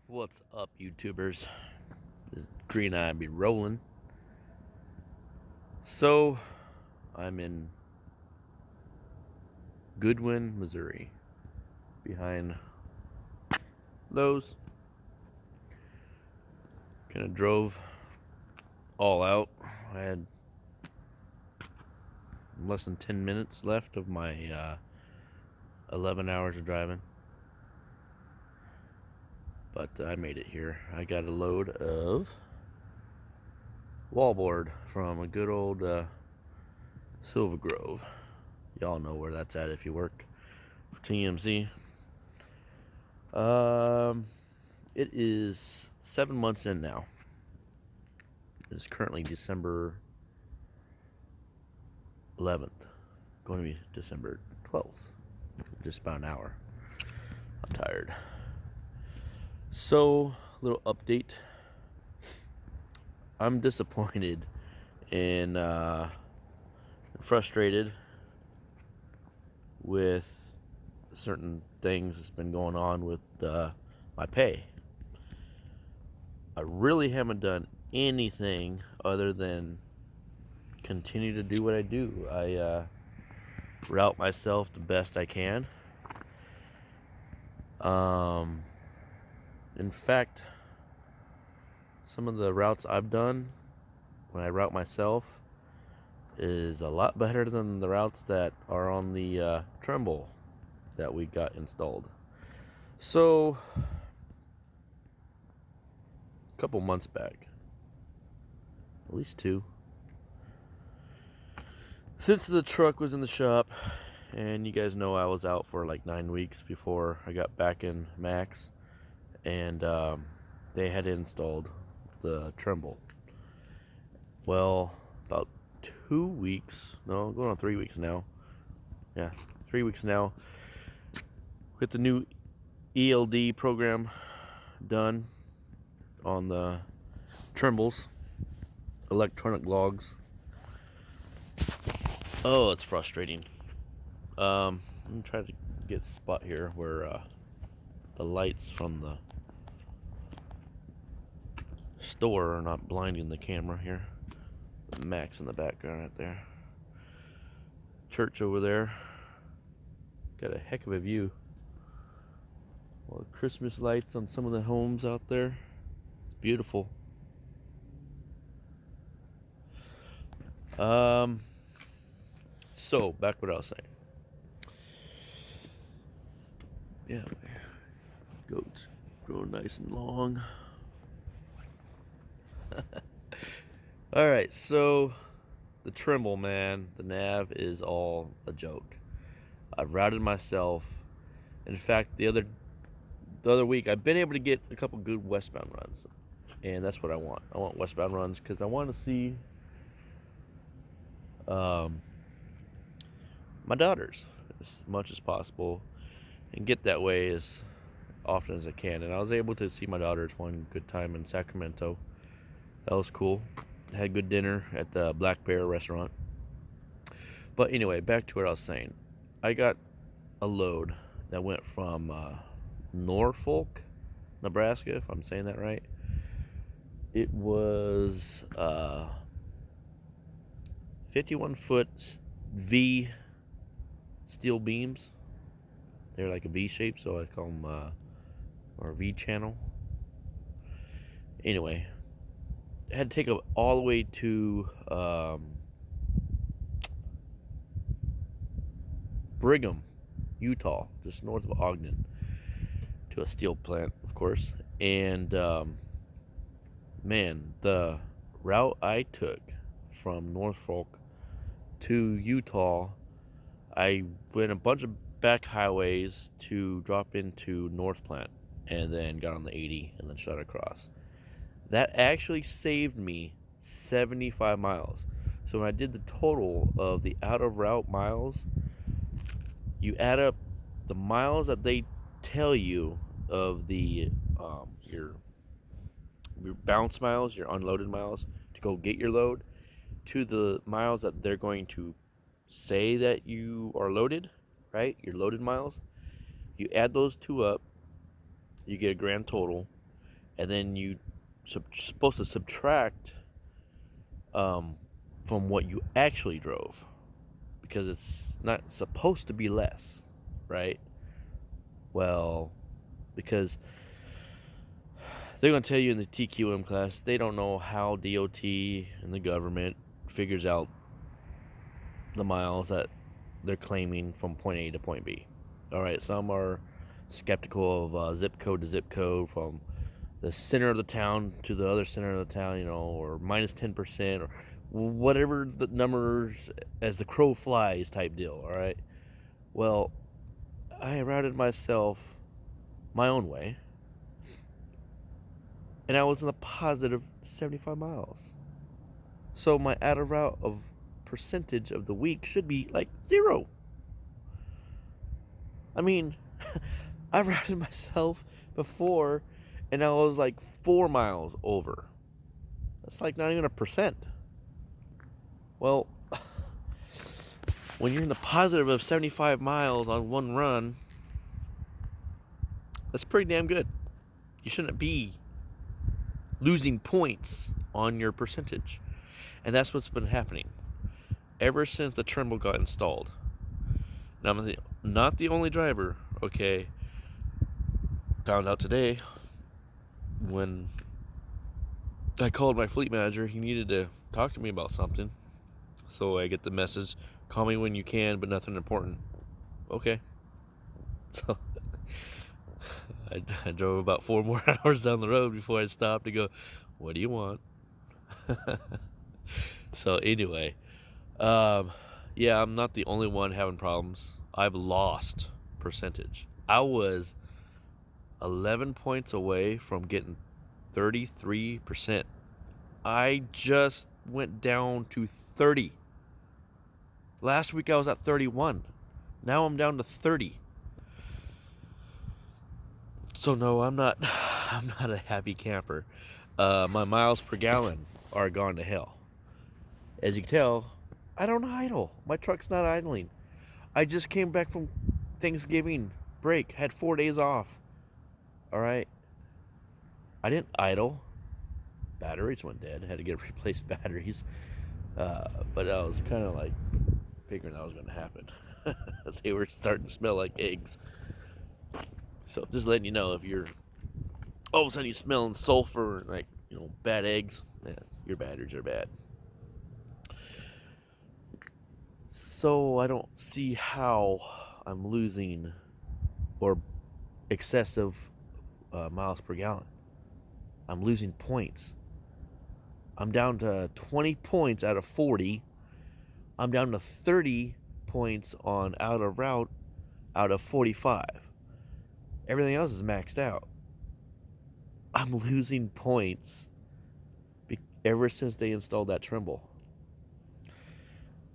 What's up, YouTubers? This green eye be rolling. So, I'm in Goodwin, Missouri, behind Lowe's. Kind of drove all out. I had less than 10 minutes left of my 11 hours of driving. But I made it here. I got a load of wallboard from a good old Silver Grove. Y'all know where that's at if you work for TMC. It is 7 months in now. It's currently December 11th. Going to be December 12th. Just about an hour. I'm tired. So, little update. I'm disappointed and frustrated with certain things that's been going on with my pay. I really haven't done anything other than continue to do what I do. I route myself the best I can. In fact, some of the routes I've done when I route myself is a lot better than the routes that are on the Tremble that we got installed. So, a couple months back, at least 2, since the truck was in the shop, and you guys know I was out for like 9 weeks before I got back in Max, and they had installed the Tremble. Well, about 2 weeks, no, going on 3 weeks now. Yeah, 3 weeks now. With the new ELD program done on the Trembles, electronic logs. Oh, it's frustrating. I'm gonna try to get a spot here where the lights from the store are not blinding the camera here. The Max in the background right there. Church over there. Got a heck of a view. All the Christmas lights on some of the homes out there. It's beautiful. So back what I was saying. Yeah, goats grow nice and long. All right, so the Tremble, man, the nav is all a joke. I've routed myself. In fact, the other week, I've been able to get a couple good westbound runs, and that's what I want. I want westbound runs because I want to see my daughters as much as possible and get that way as often as I can. And I was able to see my daughters one good time in Sacramento. That was cool. Had good dinner at the Black Bear restaurant. But anyway, back to what I was saying. I got a load that went from Norfolk, Nebraska, if I'm saying that right. It was 51-foot V steel beams. They're like a V shape, so I call them or V channel. Anyway, I had to take it all the way to Brigham, Utah, just north of Ogden, to a steel plant, of course. And man, the route I took from Norfolk to Utah, I went a bunch of back highways to drop into North Plant, and then got on the 80 and then shot across. That actually saved me 75 miles. So when I did the total of the out of route miles, you add up the miles that they tell you of the your bounce miles, your unloaded miles to go get your load, to the miles that they're going to say that you are loaded, right? Your loaded miles. You add those two up, you get a grand total. and then you supposed to subtract from what you actually drove, because it's not supposed to be less, right? Well, because they're going to tell you in the TQM class, they don't know how DOT and the government figures out the miles that they're claiming from point A to point B. All right, some are skeptical of zip code to zip code, from the center of the town to the other center of the town, or minus 10%, or whatever the numbers as the crow flies type deal. All right. Well, I routed myself my own way, and I was in a positive 75 miles. So my out of route of percentage of the week should be like 0. I mean, I routed myself before, and I was like 4 miles over. That's like not even a percent. Well, when you're in the positive of 75 miles on one run, that's pretty damn good. You shouldn't be losing points on your percentage. And that's what's been happening ever since the Tremble got installed. Now, I'm not the only driver, okay? Found out today when I called my fleet manager. He needed to talk to me about something. So I get the message, call me when you can, but nothing important. Okay. So I drove about 4 more hours down the road before I stopped to go, what do you want? So anyway, yeah, I'm not the only one having problems. I've lost percentage. I was 11 points away from getting 33%. I just went down to 30. Last week I was at 31. Now I'm down to 30. So no, I'm not a happy camper. My miles per gallon are gone to hell. As you can tell, I don't idle. My truck's not idling. I just came back from Thanksgiving break, had 4 days off. All right. I didn't idle. Batteries went dead. Had to get replaced batteries. But I was kind of like figuring that was going to happen. They were starting to smell like eggs. So just letting you know, if you're all of a sudden you smelling sulfur, like bad eggs, yeah, your batteries are bad. So I don't see how I'm losing or excessive miles per gallon. I'm losing points. I'm down to 20 points out of 40. I'm down to 30 points on out of route out of 45. Everything else is maxed out. I'm losing points ever since they installed that Tremble.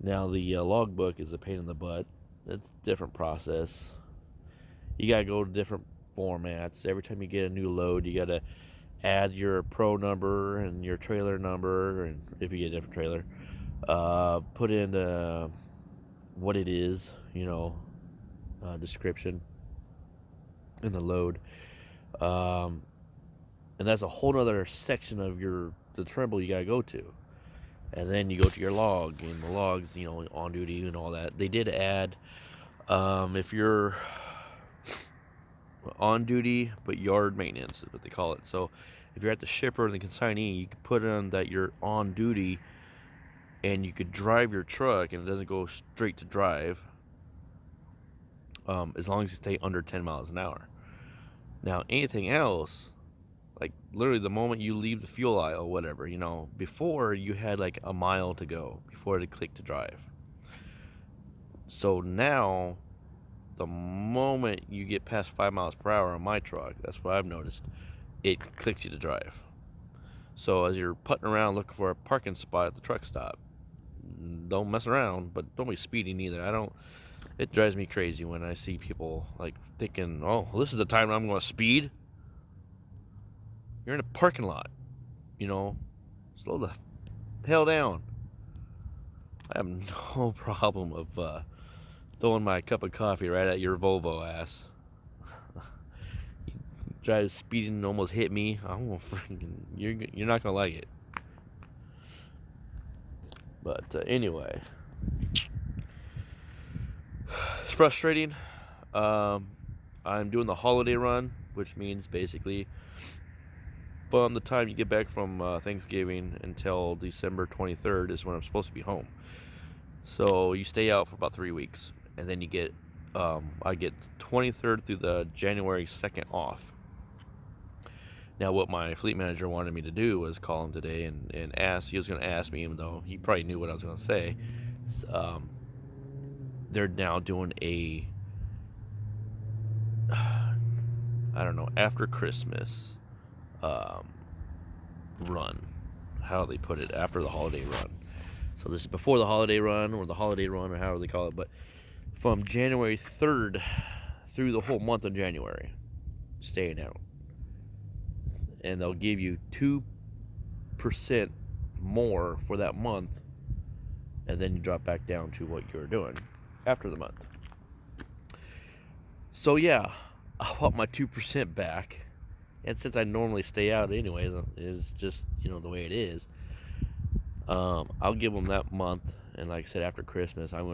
Now the logbook is a pain in the butt. It's a different process. You gotta go to different formats. Every time you get a new load, you gotta add your pro number and your trailer number, and if you get a different trailer, put in what it is, description in the load, and that's a whole other section of the Tremble you gotta go to. And then you go to your log, and the logs, on duty and all that. They did add, if you're on duty but yard maintenance is what they call it. So if you're at the shipper and the consignee, you can put in that you're on duty, and you could drive your truck, and it doesn't go straight to drive, as long as you stay under 10 miles an hour. Now anything else, like literally the moment you leave the fuel aisle, whatever, before you had like a mile to go before it clicked to drive. So now, the moment you get past 5 miles per hour on my truck, that's what I've noticed, it clicks you to drive. So as you're putting around looking for a parking spot at the truck stop, don't mess around, but don't be speeding either. It drives me crazy when I see people like thinking, oh, well, this is the time I'm going to speed. You're in a parking lot, slow the hell down. I have no problem of throwing my cup of coffee right at your Volvo ass. drives speeding and almost hit me. I'm gonna freaking you're not gonna like it. But anyway, it's frustrating. I'm doing the holiday run, which means basically from the time you get back from Thanksgiving until December 23rd is when I'm supposed to be home. So you stay out for about 3 weeks, and then you get I get the 23rd through the January 2nd off. Now, what my fleet manager wanted me to do was call him today and ask. He was going to ask me, even though he probably knew what I was going to say. They're now doing a, I don't know, after Christmas run. How they put it, after the holiday run. So this is before the holiday run, or the holiday run, or however they call it. But from January 3rd through the whole month of January, staying out. And they'll give you 2% more for that month, and then you drop back down to what you're doing after the month. So yeah, I want my 2% back, and since I normally stay out anyways, it's just, you know, the way it is. I'll give them that month, and like I said, after Christmas, I'm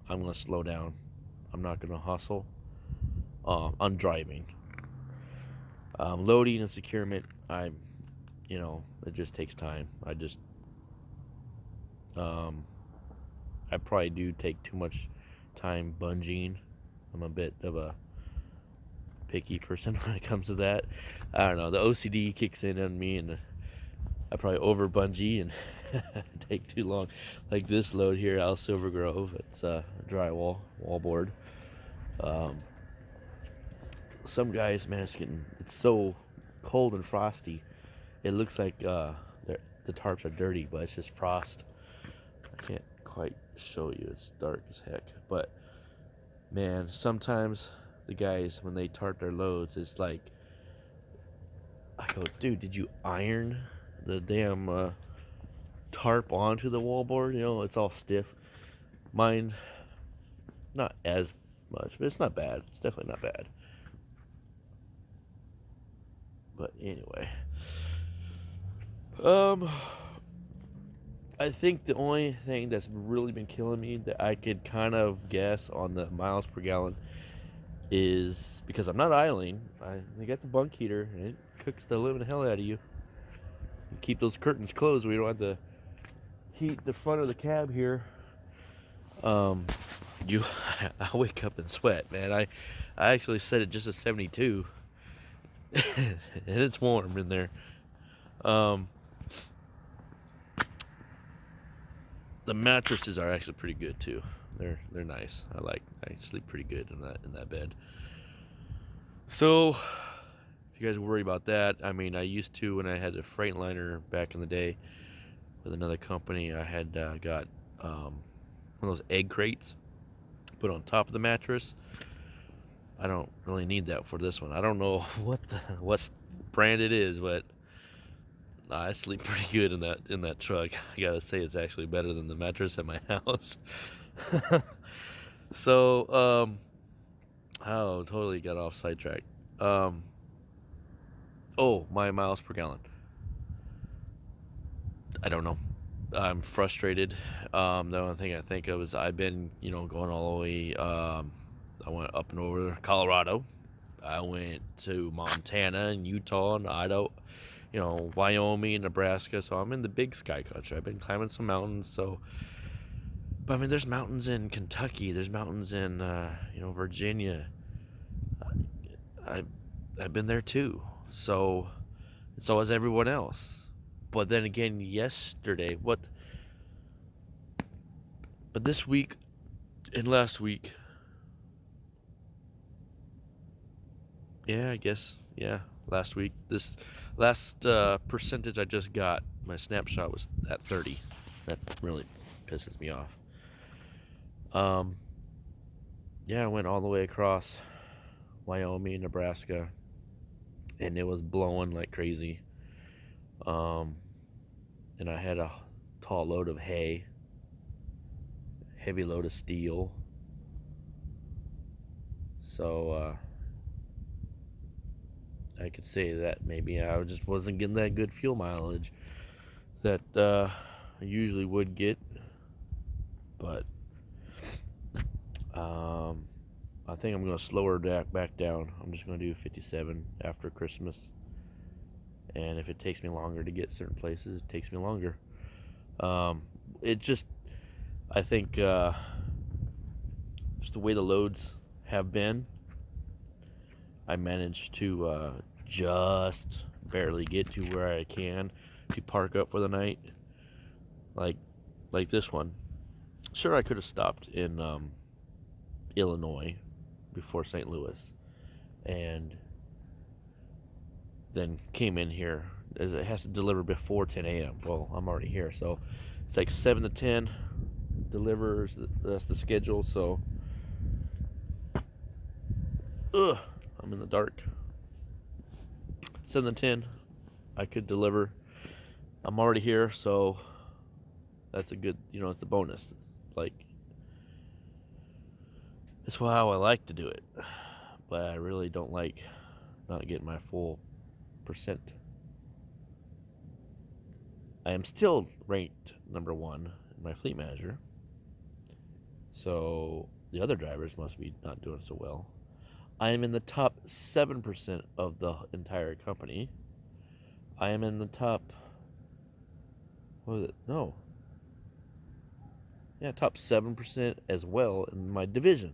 gonna slow down. I'm not gonna hustle. I'm driving. Loading and securement, it just takes time. I probably do take too much time bungeeing. I'm a bit of a picky person when it comes to that. I don't know, the OCD kicks in on me, and I probably over bungee and take too long. Like this load here, Al Silver Grove, it's a drywall wallboard. Some guys, man, it's so cold and frosty. It looks like the tarps are dirty, but it's just frost. I can't quite show you. It's dark as heck. But man, sometimes the guys, when they tarp their loads, it's like, I go, dude, did you iron the damn tarp onto the wallboard? You know, it's all stiff. Mine, not as much, but it's not bad. It's definitely not bad. But anyway, I think the only thing that's really been killing me that I could kind of guess on the miles per gallon is because I'm not idling. They got the bunk heater, and it cooks the living hell out of you. You keep those curtains closed. We don't have to heat the front of the cab here. I wake up and sweat, man. I actually set it just at 72. And it's warm in there. The mattresses are actually pretty good too. They're nice. I sleep pretty good in that bed. So if you guys worry about that, I mean, I used to when I had a Freightliner back in the day with another company. I had got one of those egg crates put on top of the mattress. I don't really need that for this one. I don't know what brand it is, but I sleep pretty good in that truck. I gotta say, it's actually better than the mattress at my house. So, totally got off sidetrack. My miles per gallon. I don't know. I'm frustrated. The only thing I think of is I've been, going all the way. I went up and over Colorado. I went to Montana and Utah and Idaho, Wyoming and Nebraska. So I'm in the big sky country. I've been climbing some mountains. But I mean, there's mountains in Kentucky. There's mountains in, Virginia. I've been there too. So has everyone else. But then again, but this week and last week, last week, this last percentage I just got, my snapshot was at 30. That really pisses me off. I went all the way across Wyoming, Nebraska, and it was blowing like crazy. And I had a tall load of hay, heavy load of steel. So, I could say that maybe I just wasn't getting that good fuel mileage that I usually would get. But I think I'm going to slow her back down. I'm just going to do 57 after Christmas. And if it takes me longer to get certain places, it takes me longer. It just, I think, just the way the loads have been, I managed to just barely get to where I can to park up for the night. Like this one. Sure, I could have stopped in Illinois before St. Louis and then came in here, as it has to deliver before 10 a.m. Well, I'm already here, so it's like 7 to 10 delivers. That's the schedule. So I'm in the dark. 7 to 10 I could deliver. I'm already here, so that's a good, it's a bonus. Like, it's how I like to do it, but I really don't like not getting my full percent. I am still ranked number 1 in my fleet manager, so the other drivers must be not doing so well. I am in the top 7% of the entire company. I am in the top, what was it? No. Yeah, top 7% as well in my division.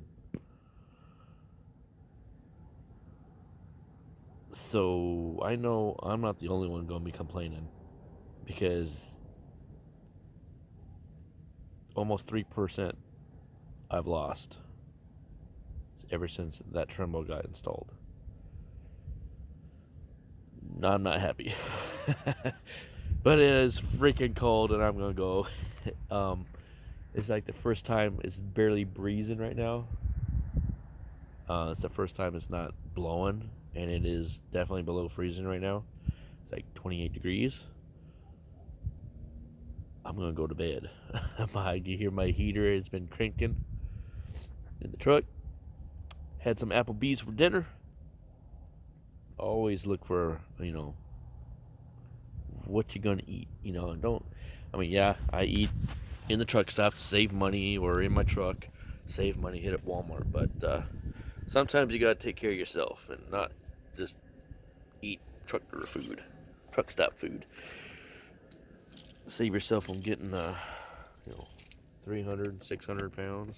So I know I'm not the only one going to be complaining, because almost 3% I've lost ever since that Tremble got installed. I'm not happy. But it is freaking cold and I'm going to go. It's like the first time it's barely breezing right now. It's the first time it's not blowing, and it is definitely below freezing right now. It's like 28 degrees. I'm gonna go to bed. You hear my heater, it's been cranking in the truck. Had some Applebee's for dinner. Always look for, what you gonna eat. I eat in the truck stop to save money, or in my truck, save money, hit at Walmart. But sometimes you gotta take care of yourself and not just eat truck stop food. Save yourself from getting 300, 600 pounds.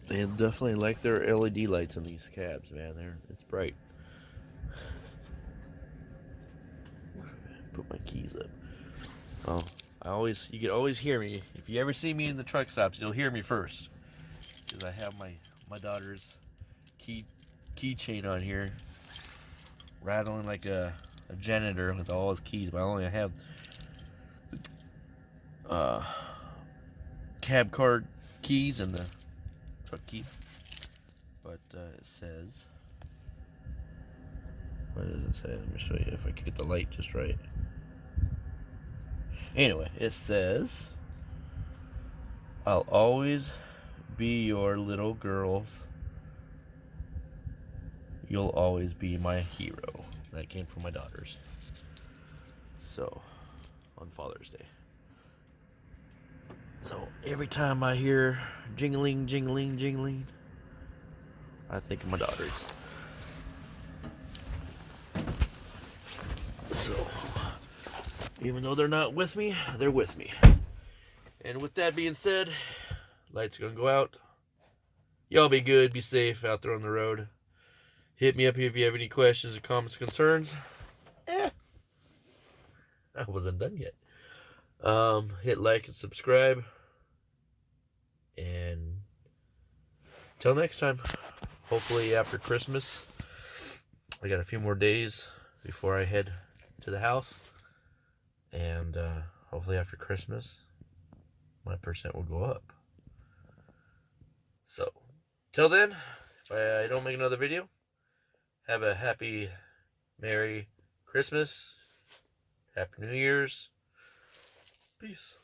They definitely like their LED lights in these cabs, man. It's bright. Put my keys up. Oh, you can always hear me. If you ever see me in the truck stops, you'll hear me first, because I have my daughter's keychain on here, rattling like a janitor with all his keys. But I only have cab card keys and the truck key. But it says, what does it say? Let me show you if I can get the light just right. Anyway, it says, I'll always be your little girls. You'll always be my hero. That came from my daughters. So, on Father's Day. So, every time I hear jingling, jingling, jingling, I think of my daughters. So, even though they're not with me, they're with me. And with that being said, lights are gonna go out. Y'all be good, be safe out there on the road. Hit me up if you have any questions or comments, concerns. I wasn't done yet. Hit like and subscribe. And till next time, hopefully after Christmas, I got a few more days before I head to the house. And hopefully after Christmas, my percent will go up. So, till then, if I don't make another video, have a happy, Merry Christmas, Happy New Year's. Peace.